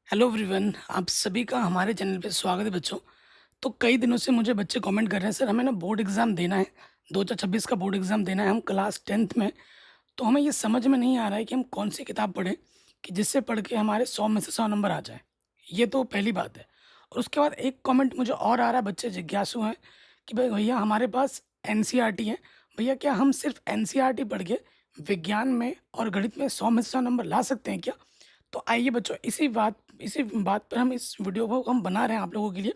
Hello everyone, आप सभी का हमारे चैनल पे स्वागत है बच्चों। तो कई दिनों से मुझे बच्चे कमेंट कर रहे हैं, सर हमें ना बोर्ड एग्ज़ाम देना है, 2026 का बोर्ड एग्ज़ाम देना है, हम क्लास 10th में। तो हमें ये समझ में नहीं आ रहा है कि हम कौन-सी किताब पढ़ें कि जिससे पढ़ के हमारे 100 में से 100 नंबर आ जाएँ। ये तो पहली बात है। और उसके बाद एक कमेंट मुझे और आ रहा है, बच्चे जिज्ञासु हैं कि भाई भैया हमारे पास एनसीईआरटी है, भैया क्या हम सिर्फ़ एनसीईआरटी पढ़ के विज्ञान में और गणित में 100 में से 100 नंबर ला सकते हैं क्या? तो आइए बच्चों इसी बात पर हम इस वीडियो को हम बना रहे हैं आप लोगों के लिए।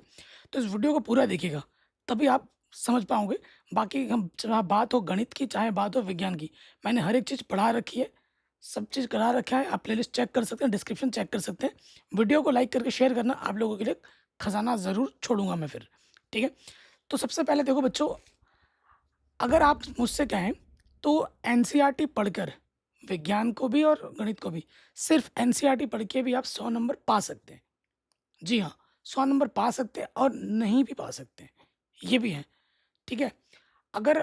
तो इस वीडियो को पूरा देखिएगा, तभी आप समझ पाओगे। बाकी हम चाहे बात हो गणित की, चाहे बात हो विज्ञान की, मैंने हर एक चीज़ पढ़ा रखी है, सब चीज़ करा रखा है। आप प्लेलिस्ट चेक कर सकते हैं, डिस्क्रिप्शन चेक कर सकते हैं। वीडियो को लाइक करके शेयर करना, आप लोगों के लिए खजाना ज़रूर छोड़ूँगा मैं फिर, ठीक है? तो सबसे पहले देखो बच्चों, अगर आप मुझसे कहें तो एनसीईआरटी पढ़कर विज्ञान को भी और गणित को भी सिर्फ एनसीईआरटी पढ़ के भी आप 100 नंबर पा सकते हैं। जी हाँ, 100 नंबर पा सकते हैं और नहीं भी पा सकते हैं, ये भी है, ठीक है? अगर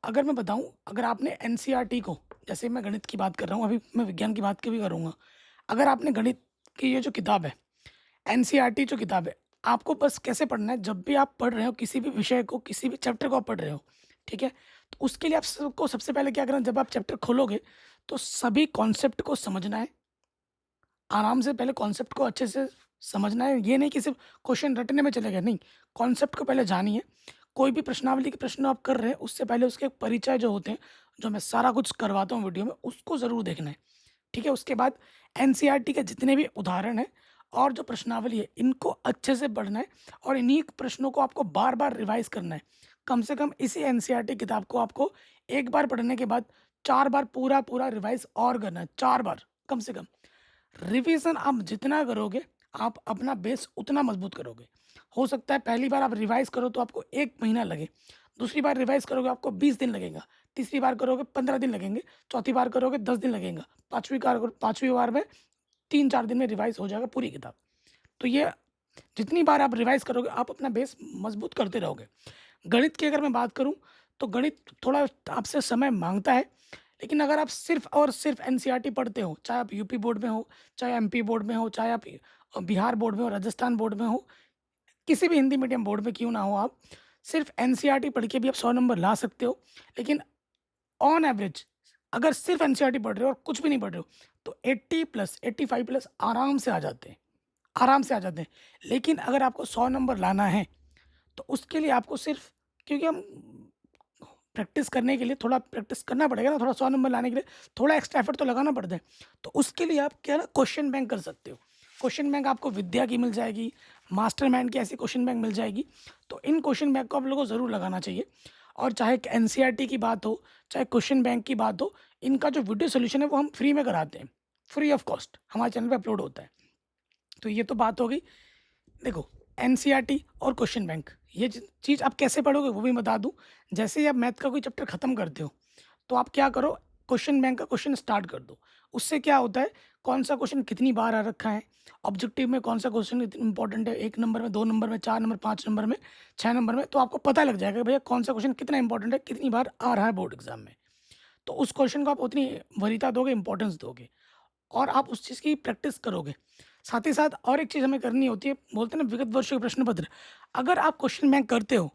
अगर मैं बताऊँ, अगर आपने एनसीईआरटी को, जैसे मैं गणित की बात कर रहा हूँ, अभी मैं विज्ञान की बात की भी करूँगा। अगर आपने गणित की ये जो किताब है, एनसीईआरटी जो किताब है, आपको बस कैसे पढ़ना है, जब भी आप पढ़ रहे हो किसी भी विषय को, किसी भी चैप्टर को आप पढ़ रहे हो, ठीक है? तो उसके लिए आप सबको सबसे पहले क्या करना है, जब आप चैप्टर खोलोगे, तो सभी कॉन्सेप्ट को समझना है। आराम से पहले कॉन्सेप्ट को अच्छे से समझना है। ये नहीं कि सिर्फ़ क्वेश्चन रटने में चले गए, नहीं, कॉन्सेप्ट को पहले जानिए। कोई भी प्रश्नावली के प्रश्न आप कर रहे हैं, उससे पहले उसके परिचय जो होते हैं, जो मैं सारा कुछ करवाता हूँ वीडियो में, उसको ज़रूर देखना है। ठीक है? उसके बाद एनसीईआरटी के जितने भी उदाहरण हैं और जो प्रश्नावली है, इनको अच्छे से पढ़ना है और इन्हीं प्रश्नों को आपको बार-बार रिवाइज़ करना है। कम से कम इसी एनसीईआरटी किताब को आपको एक बार पढ़ने के बाद 4 बार पूरा-पूरा रिवाइज़ और करना है, 4 बार कम से कम। रिवीजन आप जितना करोगे, आप अपना बेस उतना मजबूत करोगे। हो सकता है पहली बार आप रिवाइज़ करो तो आपको 1 महीना लगे, दूसरी बार रिवाइज़ करोगे आपको 20 दिन लगेगा, तीसरी बार करोगे 15 दिन लगेंगे, चौथी बार करोगे 10 दिन लगेगा, पाँचवीं बार में 3-4 दिन में रिवाइज़ हो जाएगा पूरी किताब। तो ये जितनी बार आप रिवाइज़ करोगे, आप अपना बेस मजबूत करते रहोगे। गणित की अगर मैं बात करूँ, तो गणित थोड़ा आपसे समय माँगता है, लेकिन अगर आप सिर्फ़ और सिर्फ़ एनसीईआरटी पढ़ते हो, चाहे आप यूपी बोर्ड में हो, चाहे एमपी बोर्ड में हो, चाहे आप बिहार बोर्ड में हो, राजस्थान बोर्ड में हो, किसी भी हिंदी मीडियम बोर्ड में क्यों ना हो आप, सिर्फ़ एनसीईआरटी पढ़ के भी आप 100 नंबर ला सकते हो। लेकिन ऑन एवरेज अगर सिर्फ़ एनसीईआरटी पढ़ रहे हो और कुछ भी नहीं पढ़ रहे हो, तो 80 प्लस, 85 प्लस आराम से आ जाते हैं, आराम से आ जाते हैं। लेकिन अगर आपको 100 नंबर लाना है, तो उसके लिए आपको सिर्फ़, क्योंकि हम प्रैक्टिस करने के लिए थोड़ा प्रैक्टिस करना पड़ेगा ना, थोड़ा 100 नंबर लाने के लिए थोड़ा एक्स्ट्रा एफर्ट तो लगाना पड़ता है। तो उसके लिए आप क्या है ना, क्वेश्चन बैंक कर सकते हो। क्वेश्चन बैंक आपको विद्या की मिल जाएगी, मास्टरमाइंड की ऐसी क्वेश्चन बैंक मिल जाएगी। तो इन क्वेश्चन बैंक को आप लोगों को ज़रूर लगाना चाहिए। और चाहे एनसीईआरटी की बात हो, चाहे क्वेश्चन बैंक की बात हो, इनका जो वीडियो सॉल्यूशन है वो हम फ्री में कराते हैं, फ्री ऑफ कॉस्ट हमारे चैनल पे अपलोड होता है। तो ये तो बात हो गई। देखो, एनसीईआरटी और क्वेश्चन बैंक, ये चीज़ आप कैसे पढ़ोगे वो भी बता दूँ। जैसे ही आप मैथ का कोई चैप्टर खत्म करते हो, तो आप क्या करो, क्वेश्चन बैंक का क्वेश्चन स्टार्ट कर दो। उससे क्या होता है, कौन-सा क्वेश्चन कितनी बार आ रखा है, ऑब्जेक्टिव में कौन-सा क्वेश्चन इम्पोर्टेंट है, 1 नंबर में, 2 नंबर में, 4 नंबर, 5 नंबर में, 6 नंबर में, तो आपको पता लग जाएगा भैया कौन-सा क्वेश्चन कितना इम्पोर्टेंट है, कितनी बार आ रहा है बोर्ड एग्ज़ाम में। तो उस क्वेश्चन को आप उतनी वरीयता दोगे, इम्पोर्टेंस दोगे और आप उस चीज़ की प्रैक्टिस करोगे। साथ ही साथ और एक चीज़ हमें करनी होती है, बोलते हैं ना विगत वर्षों के प्रश्न पत्र। अगर आप क्वेश्चन बैंक करते हो,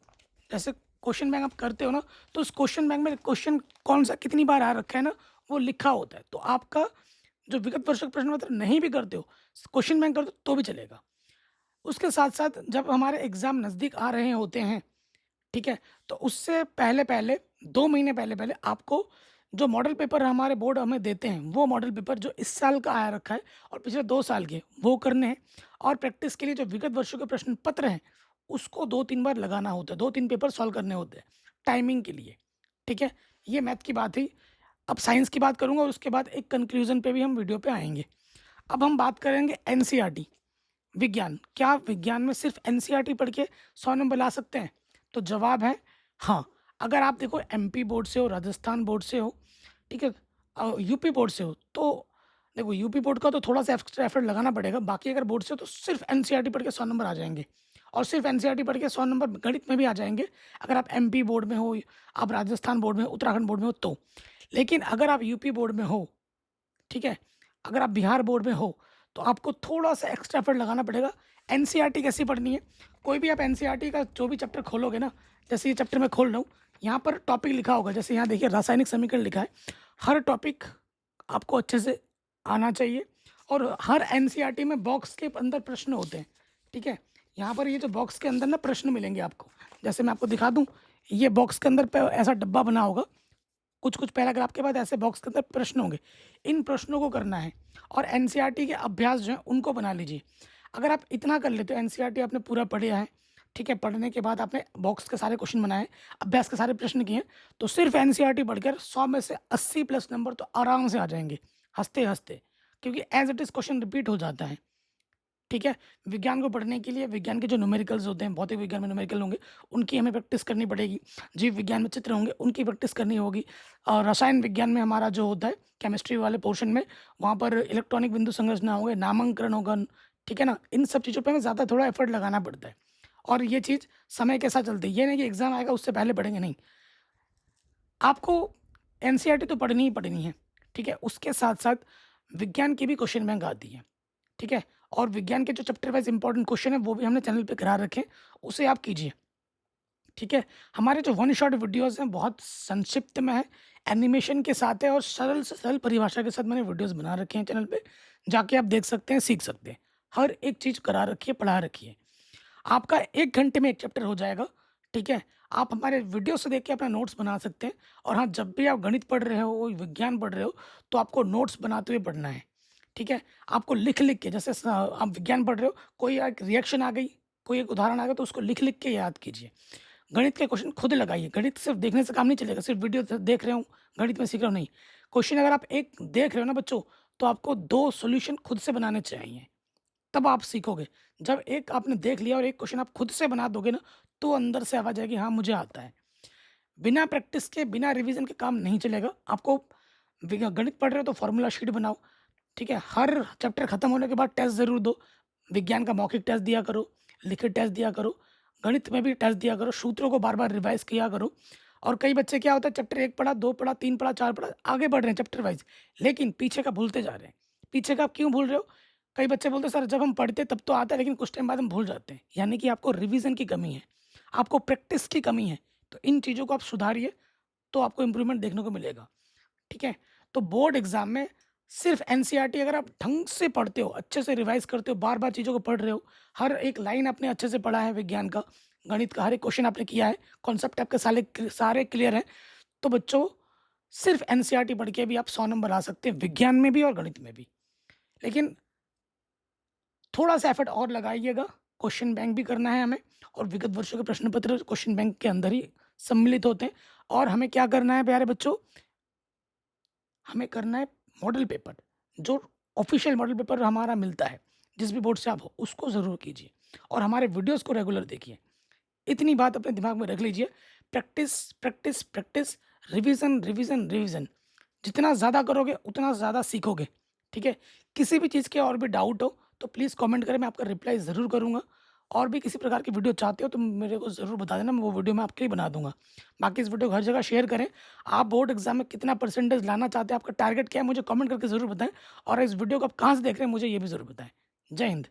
जैसे क्वेश्चन बैंक आप करते हो ना, तो उस क्वेश्चन बैंक में क्वेश्चन कौन-सा कितनी बार आ रखा है ना, वो लिखा होता है। तो आपका जो विगत वर्षों के प्रश्न पत्र नहीं भी करते हो, क्वेश्चन बैंक करते हो तो भी चलेगा। उसके साथ-साथ जब हमारे एग्ज़ाम नज़दीक आ रहे होते हैं, ठीक है? तो उससे पहले-पहले 2 महीने पहले-पहले आपको जो मॉडल पेपर हमारे बोर्ड हमें देते हैं, वो मॉडल पेपर जो इस साल का आया रखा है और पिछले 2 साल के, वो करने हैं। और प्रैक्टिस के लिए जो विगत वर्षों के प्रश्न पत्र हैं, उसको 2-3 बार लगाना होता है, 2-3 पेपर सॉल्व करने होते हैं, टाइमिंग के लिए, ठीक है? ये मैथ की बात हुई। अब साइंस की बात करूँगा और उसके बाद एक कंक्लूज़न पे भी हम वीडियो पे आएँगे। अब हम बात करेंगे एनसीईआरटी। विज्ञान, क्या आप विज्ञान में सिर्फ़ एनसीईआरटी पढ़ के 100 नंबर ला सकते हैं? तो जवाब है हाँ। अगर आप देखो एमपी बोर्ड से हो, राजस्थान बोर्ड से हो, ठीक है? यूपी बोर्ड से हो, तो देखो यूपी बोर्ड का तो थोड़ा-सा एक्स्ट्रा एफर्ट लगाना पड़ेगा, बाकी अगर बोर्ड से हो तो सिर्फ़ एनसीईआरटी पढ़ के 100 नंबर आ जाएँगे और सिर्फ़ एनसीईआरटी पढ़ के 100 नंबर गणित में भी आ जाएँगे, अगर आप एमपी बोर्ड में हो, आप राजस्थान बोर्ड में हो, उत्तराखंड बोर्ड में हो तो। लेकिन अगर आप यूपी बोर्ड में हो, ठीक है? अगर आप बिहार बोर्ड में हो, तो आपको थोड़ा-सा एक्स्ट्रा एफर्ट लगाना पड़ेगा। एनसीईआरटी कैसी पढ़नी है? कोई भी आप एनसीईआरटी का जो भी चैप्टर खोलोगे ना, जैसे ये चैप्टर मैं खोल रहा हूँ, यहाँ पर टॉपिक लिखा होगा, जैसे यहाँ देखिए रासायनिक समीकरण लिखा है। हर टॉपिक आपको अच्छे से आना चाहिए और हर एनसीईआरटी में बॉक्स के अंदर प्रश्न होते हैं, ठीक है? यहाँ पर ये जो बॉक्स के अंदर ना प्रश्न मिलेंगे आपको, जैसे मैं आपको दिखा दूँ, ये बॉक्स के अंदर ऐसा डब्बा बना होगा, कुछ-कुछ पैराग्राफ के बाद ऐसे बॉक्स के अंदर प्रश्न होंगे। इन प्रश्नों को करना है और एनसीईआरटी के अभ्यास जो हैं उनको बना लीजिए। अगर आप इतना कर लेते हो, एनसीईआरटी आपने पूरा पढ़ा है, ठीक है? पढ़ने के बाद आपने बॉक्स के सारे क्वेश्चन बनाए, अभ्यास के सारे प्रश्न किए, तो सिर्फ एनसीईआरटी पढ़कर 100 में से 80 प्लस नंबर तो आराम से आ जाएँगे, हँसते-हँसते, क्योंकि as it is question repeat हो जाता है। ठीक है? विज्ञान को पढ़ने के लिए विज्ञान के जो न्यूमेरिकल्स होते हैं, भौतिक विज्ञान में न्यूमेरिकल होंगे, उनकी हमें प्रैक्टिस करनी पड़ेगी। जीव विज्ञान में चित्र होंगे, उनकी प्रैक्टिस करनी होगी। और रसायन विज्ञान में हमारा जो होता है, केमिस्ट्री वाले पोर्शन में, वहाँ पर इलेक्ट्रॉनिक बिंदु संरचना होंगे, नामकरण होगा, ठीक है ना? इन सब चीज़ों पे हमें ज़्यादा थोड़ा एफर्ट लगाना पड़ता है। और ये चीज़ समय के साथ चलती है। ये नहीं कि एग्ज़ाम आएगा उससे पहले पढ़ेंगे, नहीं। आपको एनसीईआरटी तो पढ़नी ही पढ़नी है, ठीक है? उसके साथ-साथ विज्ञान की भी क्वेश्चन बैंक आती है, ठीक है? और विज्ञान के जो चैप्टर वाइज़ इंपॉर्टेंट क्वेश्चन है, वो भी हमने चैनल पे करा रखे हैं, उसे आप कीजिए, ठीक है? हमारे जो वन शॉट वीडियोज़ हैं, बहुत संक्षिप्त में है, एनिमेशन के साथ है और सरल से सरल परिभाषा के साथ मैंने वीडियोज़ बना रखे हैं चैनल पे, जाके आप देख सकते हैं, सीख सकते हैं। हर एक चीज़ करा रखी है, पढ़ा रखी है। आपका 1 घंटे में 1 चैप्टर हो जाएगा, ठीक है? आप हमारे वीडियो से देख के अपना नोट्स बना सकते हैं और हाँ, जब भी आप गणित पढ़ रहे हो, विज्ञान पढ़ रहे हो, तो आपको नोट्स बनाते हुए पढ़ना है, ठीक है? आपको लिख-लिख के, जैसे आप विज्ञान पढ़ रहे हो, कोई एक रिएक्शन आ गई, कोई एक उदाहरण आ गया, तो उसको लिख-लिख के याद कीजिए। गणित के क्वेश्चन खुद लगाइए, गणित सिर्फ देखने से काम नहीं चलेगा, सिर्फ वीडियो देख रहे हूँ, गणित में सीख रहा हूँ, नहीं। क्वेश्चन अगर आप एक देख रहे हो ना बच्चों, तो आपको 2 सॉल्यूशन खुद से बनाने चाहिए। तब आप सीखोगे। जब एक आपने देख लिया और एक क्वेश्चन आप खुद से बना दोगे ना, तो अंदर से आवाज़ आएगी, हाँ, मुझे आता है। बिना प्रैक्टिस के, बिना रिवीजन के काम नहीं चलेगा। आपको गणित पढ़ रहे हो तो फॉर्मूला शीट बनाओ, ठीक है? हर चैप्टर खत्म होने के बाद टेस्ट ज़रूर दो। विज्ञान का मौखिक टेस्ट दिया करो, लिखित टेस्ट दिया करो, गणित में भी टेस्ट दिया करो, सूत्रों को बार-बार रिवाइज़ किया करो। और कई बच्चे क्या होता है, चैप्टर 1 पढ़ा, 2 पढ़ा, 3 पढ़ा, 4 पढ़ा, आगे बढ़ रहे हैं चैप्टर वाइज़, लेकिन पीछे का भूलते जा रहे हैं। पीछे का आप क्यों भूल रहे हो? कई बच्चे बोलते हैं, सर जब हम पढ़ते तब तो आता है, लेकिन कुछ टाइम बाद हम भूल जाते हैं। यानी कि आपको रिवीजन की कमी है, आपको प्रैक्टिस की कमी है। तो इन चीज़ों को आप सुधारिए, तो आपको इम्प्रूवमेंट देखने को मिलेगा, ठीक है? तो बोर्ड एग्ज़ाम में सिर्फ़ एनसीईआरटी अगर आप ढंग से पढ़ते हो, अच्छे से रिवाइज़ करते हो, बार-बार चीज़ों को पढ़ रहे हो, हर एक लाइन आपने अच्छे से पढ़ा है विज्ञान का, गणित का हर एक क्वेश्चन आपने किया है, कॉन्सेप्ट आपके सारे क्लियर हैं, तो बच्चों सिर्फ़ एनसीईआरटी पढ़ के भी आप 100 नंबर ला सकते हैं, विज्ञान में भी और गणित में भी। लेकिन थोड़ा-सा एफर्ट और लगाइएगा, क्वेश्चन बैंक भी करना है हमें और विगत वर्षों के प्रश्न पत्र क्वेश्चन बैंक के अंदर ही सम्मिलित होते हैं। और हमें क्या करना है प्यारे बच्चों? हमें करना है मॉडल पेपर, जो ऑफ़िशियल मॉडल पेपर हमारा मिलता है, जिस भी बोर्ड से आप हो, उसको ज़रूर कीजिए और हमारे वीडियोज़ को रेगुलर देखिए। इतनी बात अपने दिमाग में रख लीजिए, practice, practice, practice, revision, revision, revision. जितना ज़्यादा करोगे उतना ज़्यादा सीखोगे, ठीक है? किसी भी चीज़ के और भी डाउट हो तो प्लीज़ कमेंट करें, मैं आपका रिप्लाई ज़रूर करूँगा। और भी किसी प्रकार की वीडियो चाहते हो तो मेरे को ज़रूर बता देना, मैं वो वीडियो मैं आपके लिए बना दूँगा। बाकी इस वीडियो को हर जगह शेयर करें। आप बोर्ड एग्ज़ाम में कितना परसेंटेज लाना चाहते हैं, आपका टारगेट क्या है, मुझे कमेंट करके ज़रूर बताएँ और इस वीडियो को आप कहाँ से देख रहे हैं मुझे ये भी ज़रूर बताएँ। जय हिंद।